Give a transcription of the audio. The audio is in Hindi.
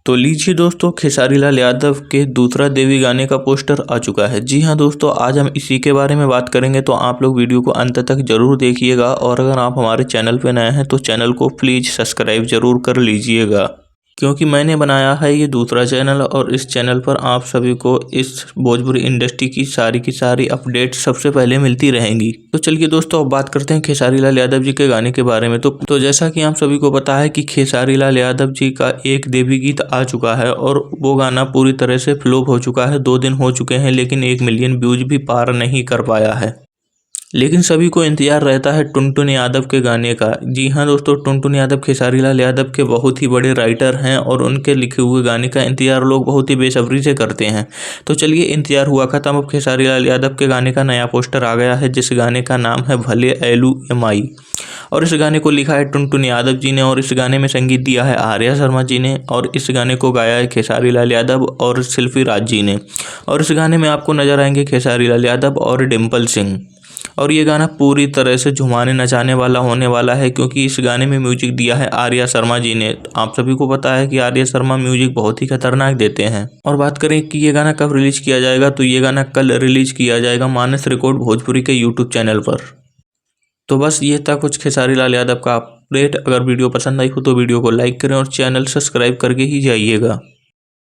तो लीजिए दोस्तों, खेसारी लाल यादव के दूसरा देवी गाने का पोस्टर आ चुका है। जी हाँ दोस्तों, आज हम इसी के बारे में बात करेंगे, तो आप लोग वीडियो को अंत तक जरूर देखिएगा। और अगर आप हमारे चैनल पर नए हैं तो चैनल को प्लीज़ सब्सक्राइब जरूर कर लीजिएगा, क्योंकि मैंने बनाया है ये दूसरा चैनल और इस चैनल पर आप सभी को इस भोजपुरी इंडस्ट्री की सारी अपडेट सबसे पहले मिलती रहेंगी। तो चलिए दोस्तों, अब बात करते हैं खेसारी लाल यादव जी के गाने के बारे में। तो जैसा कि आप सभी को पता है कि खेसारी लाल यादव जी का एक देवी गीत आ चुका है और वो गाना पूरी तरह से फ्लॉप हो चुका है। 2 दिन हो चुके हैं, लेकिन 1 मिलियन व्यूज भी पार नहीं कर पाया है। लेकिन सभी को इंतजार रहता है टुनटुन यादव के गाने का। जी हाँ दोस्तों, टुनटुन यादव खेसारी लाल यादव के बहुत ही बड़े राइटर हैं और उनके लिखे हुए गाने का इंतजार लोग बहुत ही बेसब्री से करते हैं। तो चलिए, इंतजार हुआ खत्म। अब खेसारी लाल यादव के गाने का नया पोस्टर आ गया है, जिस गाने का नाम है भले ऐलू एमाई। और इस गाने को लिखा है टुनटुन यादव जी ने और इस गाने में संगीत दिया है आर्या शर्मा जी ने और इस गाने को गाया है खेसारी लाल यादव और शिल्पी राज जी ने। और इस गाने में आपको नजर आएंगे खेसारी लाल यादव और डिम्पल सिंह। और ये गाना पूरी तरह से झुमाने नचाने वाला होने वाला है, क्योंकि इस गाने में म्यूजिक दिया है आर्या शर्मा जी ने। आप सभी को पता है कि आर्या शर्मा म्यूजिक बहुत ही खतरनाक देते हैं। और बात करें कि ये गाना कब रिलीज किया जाएगा, तो ये गाना कल रिलीज किया जाएगा मानस रिकॉर्ड भोजपुरी के यूट्यूब चैनल पर। तो बस ये था कुछ खेसारी लाल यादव का अपडेट। अगर वीडियो पसंद आई हो तो वीडियो को लाइक करें और चैनल सब्सक्राइब करके ही जाइएगा।